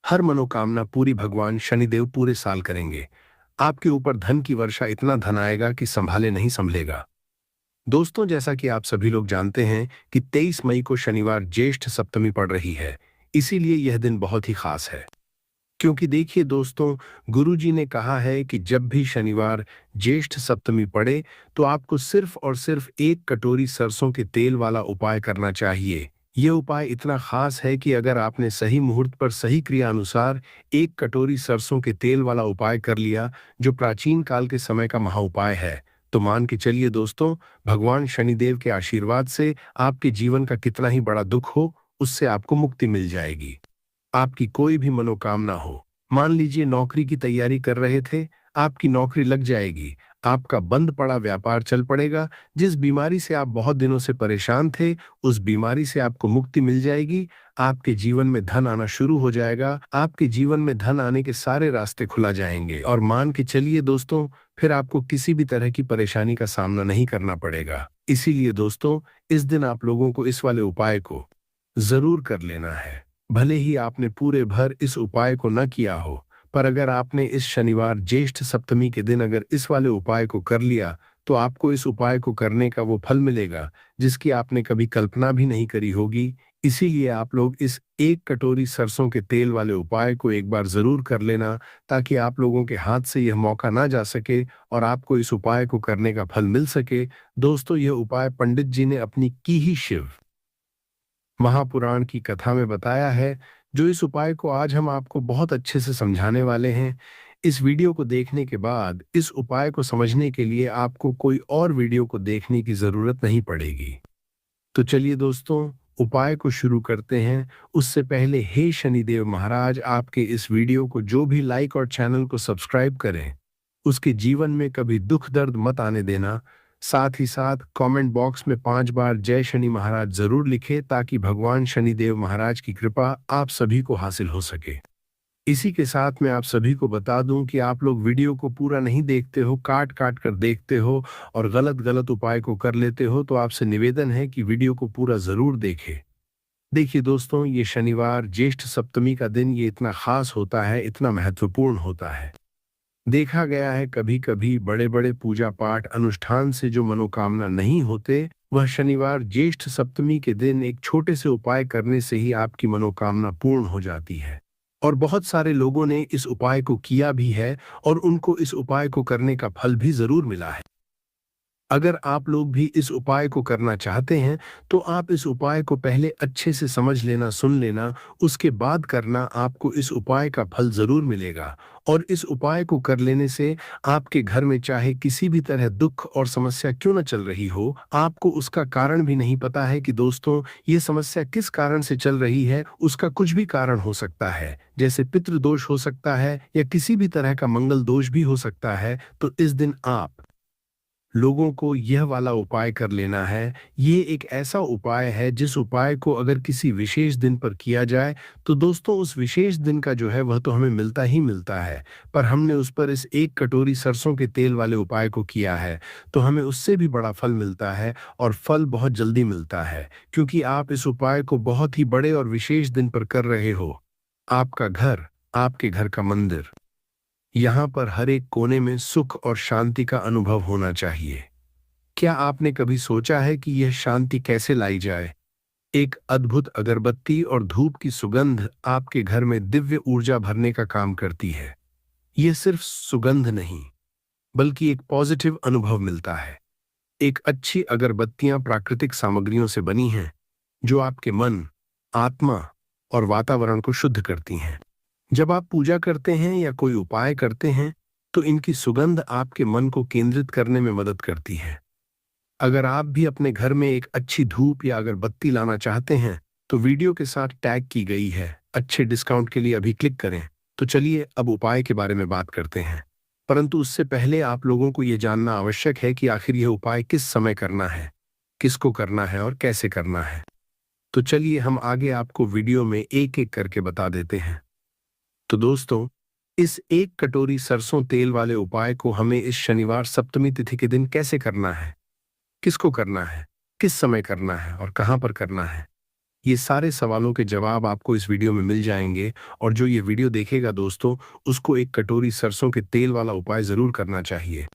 हर मनोकामना पूरी भगवान शनिदेव पूरे साल करेंगे। आपके ऊपर धन की वर्षा, इतना धन आएगा कि संभाले नहीं संभलेगा। दोस्तों, जैसा कि आप सभी लोग जानते हैं कि 23 मई को शनिवार ज्येष्ठ सप्तमी पड़ रही है। इसीलिए यह दिन बहुत ही खास है। क्योंकि देखिए दोस्तों, गुरुजी ने कहा है कि जब भी शनिवार ज्येष्ठ सप्तमी पड़े तो आपको सिर्फ और सिर्फ 1 कटोरी सरसों के तेल वाला उपाय करना चाहिए। यह उपाय इतना खास है कि अगर आपने सही मुहूर्त पर सही क्रिया अनुसार 1 कटोरी सरसों के तेल वाला उपाय कर लिया, जो प्राचीन काल के समय का महाउपाय है, तो मान के चलिए दोस्तों, भगवान शनिदेव के आशीर्वाद से आपके जीवन का कितना ही बड़ा दुख हो, उससे आपको मुक्ति मिल जाएगी। आपकी कोई भी मनोकामना हो, मान लीजिए नौकरी की तैयारी कर रहे थे, आपकी नौकरी लग जाएगी। आपका बंद पड़ा व्यापार चल पड़ेगा। जिस बीमारी से आप बहुत दिनों से परेशान थे, उस बीमारी से आपको मुक्ति मिल जाएगी। आपके जीवन में धन आना शुरू हो जाएगा। आपके जीवन में धन आने के सारे रास्ते खुला जाएंगे और मान के चलिए दोस्तों, फिर आपको किसी भी तरह की परेशानी का सामना नहीं करना पड़ेगा। इसीलिए दोस्तों, इस दिन आप लोगों को इस वाले उपाय को जरूर कर लेना है। भले ही आपने पूरे भर इस उपाय को न किया हो, पर अगर आपने इस शनिवार ज्येष्ठ सप्तमी के दिन अगर इस वाले उपाय को कर लिया, तो आपको इस उपाय को करने का वो फल मिलेगा जिसकी आपने कभी कल्पना भी नहीं करी होगी। इसीलिए आप लोग इस 1 कटोरी सरसों के तेल वाले उपाय को एक बार जरूर कर लेना, ताकि आप लोगों के हाथ से यह मौका ना जा सके और आपको इस उपाय को करने का फल मिल सके। दोस्तों, यह उपाय पंडित जी ने अपनी की ही शिव महापुराण की कथा में बताया है। जो इस उपाय को आज हम आपको बहुत अच्छे से समझाने वाले हैं। इस वीडियो को देखने के बाद इस उपाय को समझने के लिए आपको कोई और वीडियो को देखने की जरूरत नहीं पड़ेगी। तो चलिए दोस्तों, उपाय को शुरू करते हैं। उससे पहले हे शनिदेव महाराज, आपके इस वीडियो को जो भी लाइक और चैनल को सब्सक्राइब करें, उसके जीवन में कभी दुख दर्द मत आने देना। साथ ही साथ कमेंट बॉक्स में 5 बार जय शनि महाराज जरूर लिखें, ताकि भगवान शनिदेव महाराज की कृपा आप सभी को हासिल हो सके। इसी के साथ मैं आप सभी को बता दूं कि आप लोग वीडियो को पूरा नहीं देखते हो, काट काट कर देखते हो और गलत गलत उपाय को कर लेते हो, तो आपसे निवेदन है कि वीडियो को पूरा जरूर देखें। देखिए दोस्तों, ये शनिवार ज्येष्ठ सप्तमी का दिन ये इतना खास होता है, इतना महत्वपूर्ण होता है। देखा गया है कभी कभी बड़े बड़े पूजा पाठ अनुष्ठान से जो मनोकामना नहीं होते, वह शनिवार ज्येष्ठ सप्तमी के दिन एक छोटे से उपाय करने से ही आपकी मनोकामना पूर्ण हो जाती है। और बहुत सारे लोगों ने इस उपाय को किया भी है और उनको इस उपाय को करने का फल भी जरूर मिला है। अगर आप लोग भी इस उपाय को करना चाहते हैं, तो आप इस उपाय को पहले अच्छे से समझ लेना, सुन लेना, उसके बाद करना। आपको इस उपाय का फल जरूर मिलेगा। और इस उपाय को कर लेने से आपके घर में चाहे किसी भी तरह दुख और समस्या क्यों न चल रही हो, आपको उसका कारण भी नहीं पता है कि दोस्तों ये समस्या किस कारण से चल रही है। उसका कुछ भी कारण हो सकता है, जैसे पितृदोष हो सकता है या किसी भी तरह का मंगल दोष भी हो सकता है। तो इस दिन आप लोगों को यह वाला उपाय कर लेना है। ये एक ऐसा उपाय है जिस उपाय को अगर किसी विशेष दिन पर किया जाए, तो दोस्तों उस विशेष दिन का जो है वह तो हमें मिलता ही मिलता है। पर हमने उस पर इस 1 कटोरी सरसों के तेल वाले उपाय को किया है, तो हमें उससे भी बड़ा फल मिलता है और फल बहुत जल्दी मिलता है, क्योंकि आप इस उपाय को बहुत ही बड़े और विशेष दिन पर कर रहे हो। आपका घर, आपके घर का मंदिर, यहाँ पर हर एक कोने में सुख और शांति का अनुभव होना चाहिए। क्या आपने कभी सोचा है कि यह शांति कैसे लाई जाए? एक अद्भुत अगरबत्ती और धूप की सुगंध आपके घर में दिव्य ऊर्जा भरने का काम करती है। यह सिर्फ सुगंध नहीं, बल्कि एक पॉजिटिव अनुभव मिलता है। एक अच्छी अगरबत्तियां प्राकृतिक सामग्रियों से बनी हैं, जो आपके मन, आत्मा और वातावरण को शुद्ध करती हैं। जब आप पूजा करते हैं या कोई उपाय करते हैं, तो इनकी सुगंध आपके मन को केंद्रित करने में मदद करती है। अगर आप भी अपने घर में एक अच्छी धूप या अगरबत्ती लाना चाहते हैं, तो वीडियो के साथ टैग की गई है अच्छे डिस्काउंट के लिए अभी क्लिक करें। तो चलिए अब उपाय के बारे में बात करते हैं। परंतु उससे पहले आप लोगों को यह जानना आवश्यक है कि आखिर यह उपाय किस समय करना है, किसको करना है और कैसे करना है। तो चलिए हम आगे आपको वीडियो में एक एक करके बता देते हैं। तो दोस्तों, इस 1 कटोरी सरसों तेल वाले उपाय को हमें इस शनिवार सप्तमी तिथि के दिन कैसे करना है, किसको करना है, किस समय करना है और कहां पर करना है, ये सारे सवालों के जवाब आपको इस वीडियो में मिल जाएंगे। और जो ये वीडियो देखेगा दोस्तों, उसको एक कटोरी सरसों के तेल वाला उपाय जरूर करना चाहिए,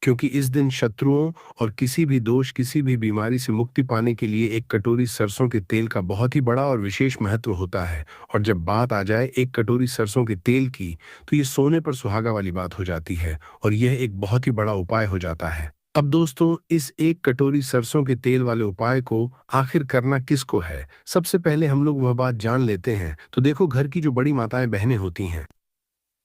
क्योंकि इस दिन शत्रुओं और किसी भी दोष, किसी भी बीमारी से मुक्ति पाने के लिए एक कटोरी सरसों के तेल का बहुत ही बड़ा और विशेष महत्व होता है। और जब बात आ जाए एक कटोरी सरसों के तेल की, तो ये सोने पर सुहागा वाली बात हो जाती है और यह एक बहुत ही बड़ा उपाय हो जाता है। अब दोस्तों, इस एक कटोरी सरसों के तेल वाले उपाय को आखिर करना किसको है, सबसे पहले हम लोग वह बात जान लेते हैं। तो देखो, घर की जो बड़ी माताएं बहनें होती हैं,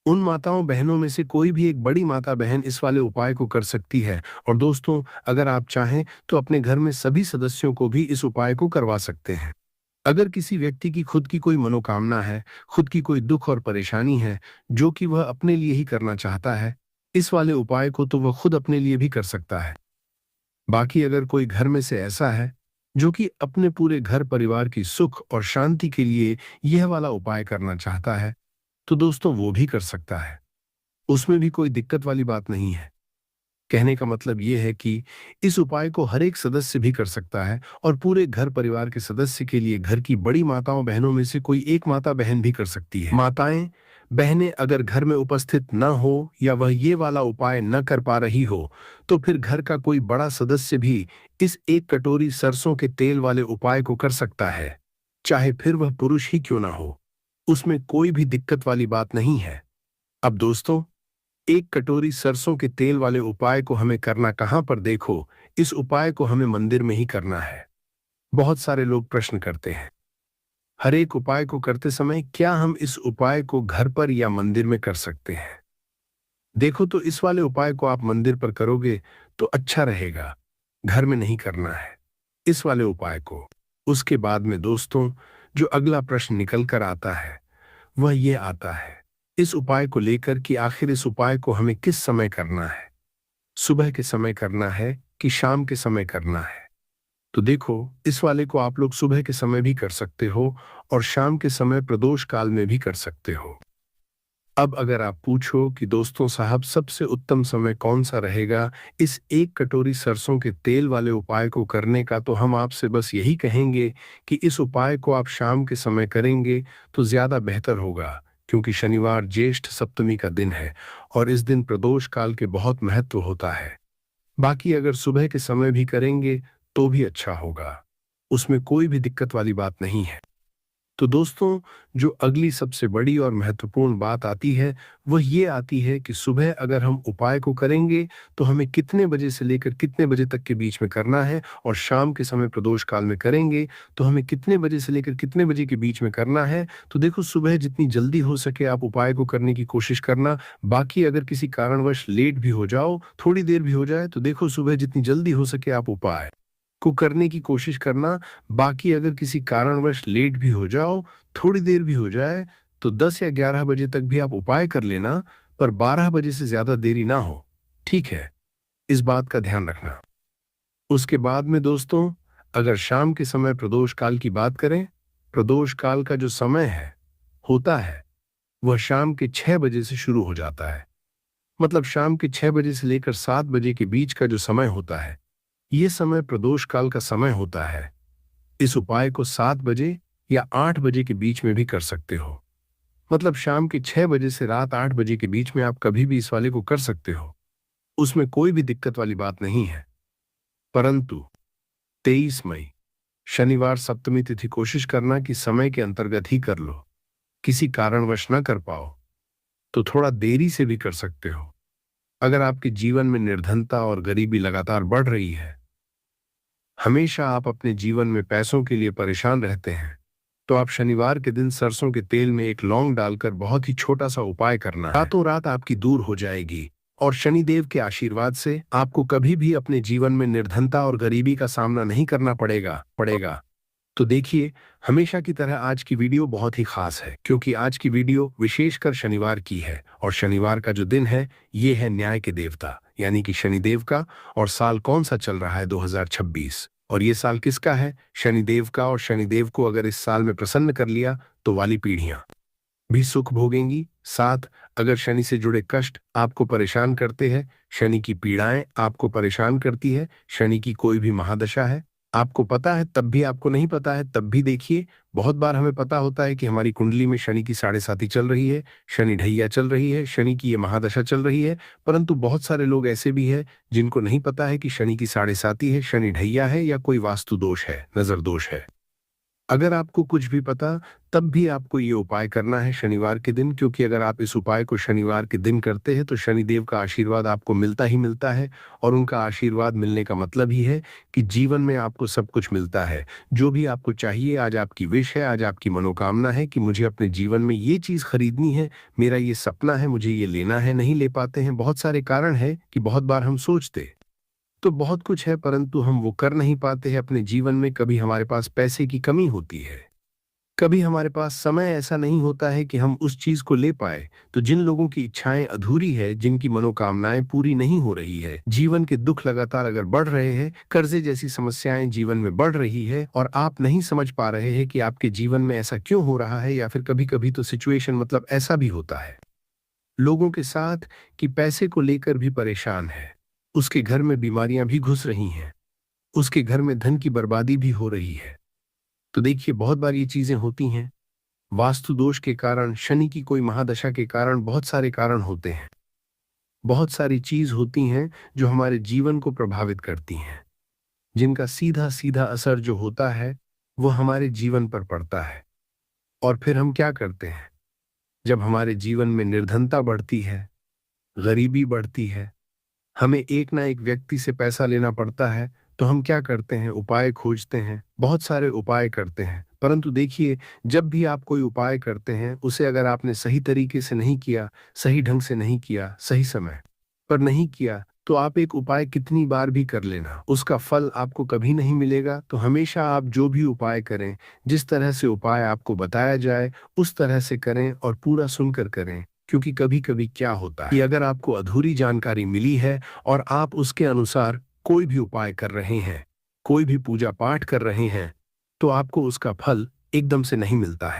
उन माताओं बहनों में से कोई भी एक बड़ी माता बहन इस वाले उपाय को कर सकती है। और दोस्तों, अगर आप चाहें तो अपने घर में सभी सदस्यों को भी इस उपाय को करवा सकते हैं। अगर किसी व्यक्ति की खुद की कोई मनोकामना है, खुद की कोई दुख और परेशानी है, जो कि वह अपने लिए ही करना चाहता है, इस वाले उपाय को तो वह खुद अपने लिए भी कर सकता है। बाकी अगर कोई घर में से ऐसा है जो कि अपने पूरे घर परिवार की सुख और शांति के लिए यह वाला उपाय करना चाहता है, तो दोस्तों वो भी कर सकता है। उसमें भी कोई दिक्कत वाली बात नहीं है। कहने का मतलब ये है कि इस उपाय को हर एक सदस्य भी कर सकता है और पूरे घर परिवार के सदस्य के लिए घर की बड़ी माताओं बहनों में से कोई एक माता बहन भी कर सकती है। माताएं बहनें अगर घर में उपस्थित न हो या वह ये वाला उपाय न कर पा रही हो, तो फिर घर का कोई बड़ा सदस्य भी इस एक कटोरी सरसों के तेल वाले उपाय को कर सकता है, चाहे फिर वह पुरुष ही क्यों ना हो। उसमें कोई भी दिक्कत वाली बात नहीं है। अब दोस्तों, एक कटोरी सरसों के तेल वाले उपाय को हमें करना कहां पर, देखो, इस उपाय को हमें मंदिर में ही करना है। बहुत सारे लोग प्रश्न करते हैं, हर एक उपाय को करते समय क्या हम इस उपाय को घर पर या मंदिर में कर सकते हैं? देखो, तो इस वाले उपाय को आप मंदिर पर करोगे तो अच्छा रहेगा, घर में नहीं करना है इस वाले उपाय को। उसके बाद में दोस्तों, जो अगला प्रश्न निकल कर आता है वह ये आता है इस उपाय को लेकर कि आखिर इस उपाय को हमें किस समय करना है, सुबह के समय करना है कि शाम के समय करना है। तो देखो, इस वाले को आप लोग सुबह के समय भी कर सकते हो और शाम के समय प्रदोष काल में भी कर सकते हो। अब अगर आप पूछो कि दोस्तों साहब, सबसे उत्तम समय कौन सा रहेगा इस एक कटोरी सरसों के तेल वाले उपाय को करने का, तो हम आपसे बस यही कहेंगे कि इस उपाय को आप शाम के समय करेंगे तो ज्यादा बेहतर होगा, क्योंकि शनिवार ज्येष्ठ सप्तमी का दिन है और इस दिन प्रदोष काल के बहुत महत्व होता है। बाकी अगर सुबह के समय भी करेंगे तो भी अच्छा होगा, उसमें कोई भी दिक्कत वाली बात नहीं है। तो दोस्तों, जो अगली सबसे बड़ी और महत्वपूर्ण बात आती है वह ये आती है कि सुबह अगर हम उपाय को करेंगे तो हमें कितने बजे से लेकर कितने बजे तक के बीच में करना है, और शाम के समय प्रदोष काल में करेंगे तो हमें कितने बजे से लेकर कितने बजे के बीच में करना है। तो देखो, सुबह जितनी जल्दी हो सके आप उपाय को करने की कोशिश करना। बाकी अगर किसी कारणवश लेट भी हो जाओ, थोड़ी देर भी हो जाए, तो देखो सुबह जितनी जल्दी हो सके आप उपाय को करने की कोशिश करना। बाकी अगर किसी कारणवश लेट भी हो जाओ, थोड़ी देर भी हो जाए, तो 10 या 11 बजे तक भी आप उपाय कर लेना, पर 12 बजे से ज्यादा देरी ना हो, ठीक है? इस बात का ध्यान रखना। उसके बाद में दोस्तों, अगर शाम के समय प्रदोष काल की बात करें, प्रदोष काल का जो समय है होता है वह शाम के 6 बजे से शुरू हो जाता है। मतलब शाम के 6 बजे से लेकर 7 बजे के बीच का जो समय होता है, ये समय प्रदोष काल का समय होता है। इस उपाय को 7 बजे या 8 बजे के बीच में भी कर सकते हो। मतलब शाम के 6 बजे से रात 8 बजे के बीच में आप कभी भी इस वाले को कर सकते हो, उसमें कोई भी दिक्कत वाली बात नहीं है। परंतु 23 मई शनिवार सप्तमी तिथि कोशिश करना कि समय के अंतर्गत ही कर लो। किसी कारणवश न कर पाओ तो थोड़ा देरी से भी कर सकते हो। अगर आपके जीवन में निर्धनता और गरीबी लगातार बढ़ रही है, हमेशा आप अपने जीवन में पैसों के लिए परेशान रहते हैं, तो आप शनिवार के दिन सरसों के तेल में एक लौंग डालकर बहुत ही छोटा सा उपाय करना है। रातों रात आपकी दूर हो जाएगी और शनिदेव के आशीर्वाद से आपको कभी भी अपने जीवन में निर्धनता और गरीबी का सामना नहीं करना पड़ेगा। तो देखिए, हमेशा की तरह आज की वीडियो बहुत ही खास है, क्योंकि आज की वीडियो विशेषकर शनिवार की है और शनिवार का जो दिन है ये है न्याय के देवता यानी कि शनिदेव का। और साल कौन सा चल रहा है? 2026। और ये साल किसका है? शनिदेव का। और शनिदेव को अगर इस साल में प्रसन्न कर लिया तो वाली पीढ़ियां भी सुख भोगेंगी। साथ अगर शनि से जुड़े कष्ट आपको परेशान करते हैं, शनि की पीड़ाएं आपको परेशान करती है, शनि की कोई भी महादशा है, आपको पता है तब भी आपको नहीं पता है तब भी देखिए, बहुत बार हमें पता होता है कि हमारी कुंडली में शनि की साढ़े साती चल रही है, शनि ढैया चल रही है, शनि की ये महादशा चल रही है, परंतु बहुत सारे लोग ऐसे भी हैं जिनको नहीं पता है कि शनि की साढ़े साती है, शनि ढैया है या कोई वास्तु दोष है, नजर दोष है। अगर आपको कुछ भी पता, तब भी आपको ये उपाय करना है शनिवार के दिन, क्योंकि अगर आप इस उपाय को शनिवार के दिन करते हैं तो शनिदेव का आशीर्वाद आपको मिलता ही मिलता है। और उनका आशीर्वाद मिलने का मतलब ही है कि जीवन में आपको सब कुछ मिलता है। जो भी आपको चाहिए, आज आपकी विश है, आज आपकी मनोकामना है कि मुझे अपने जीवन में ये चीज़ खरीदनी है, मेरा ये सपना है, मुझे ये लेना है, नहीं ले पाते हैं। बहुत सारे कारण हैं कि बहुत बार हम सोचते तो बहुत कुछ है, परंतु हम वो कर नहीं पाते हैं अपने जीवन में। कभी हमारे पास पैसे की कमी होती है, कभी हमारे पास समय ऐसा नहीं होता है कि हम उस चीज को ले पाए। तो जिन लोगों की इच्छाएं अधूरी है, जिनकी मनोकामनाएं पूरी नहीं हो रही है, जीवन के दुख लगातार अगर बढ़ रहे हैं, कर्जे जैसी समस्याएं जीवन में बढ़ रही है और आप नहीं समझ पा रहे हैं कि आपके जीवन में ऐसा क्यों हो रहा है, या फिर कभी कभी तो सिचुएशन मतलब ऐसा भी होता है लोगों के साथ कि पैसे को लेकर भी परेशान है, उसके घर में बीमारियां भी घुस रही हैं, उसके घर में धन की बर्बादी भी हो रही है। तो देखिए, बहुत बार ये चीजें होती हैं वास्तु दोष के कारण, शनि की कोई महादशा के कारण। बहुत सारे कारण होते हैं, बहुत सारी चीज होती हैं जो हमारे जीवन को प्रभावित करती हैं, जिनका सीधा सीधा असर जो होता है वो हमारे जीवन पर पड़ता है। और फिर हम क्या करते हैं, जब हमारे जीवन में निर्धनता बढ़ती है, गरीबी बढ़ती है, हमें एक ना एक व्यक्ति से पैसा लेना पड़ता है, तो हम क्या करते हैं, उपाय खोजते हैं, बहुत सारे उपाय करते हैं। परंतु देखिए, जब भी आप कोई उपाय करते हैं, उसे अगर आपने सही तरीके से नहीं किया, सही ढंग से नहीं किया, सही समय पर नहीं किया, तो आप एक उपाय कितनी बार भी कर लेना, उसका फल आपको कभी नहीं मिलेगा। तो हमेशा आप जो भी उपाय करें, जिस तरह से उपाय आपको बताया जाए, उस तरह से करें और पूरा सुनकर करें। क्योंकि कभी कभी क्या होता है कि अगर आपको अधूरी जानकारी मिली है और आप उसके अनुसार कोई भी उपाय कर रहे हैं, कोई भी पूजा पाठ कर रहे हैं, तो आपको उसका फल एकदम से नहीं मिलता है।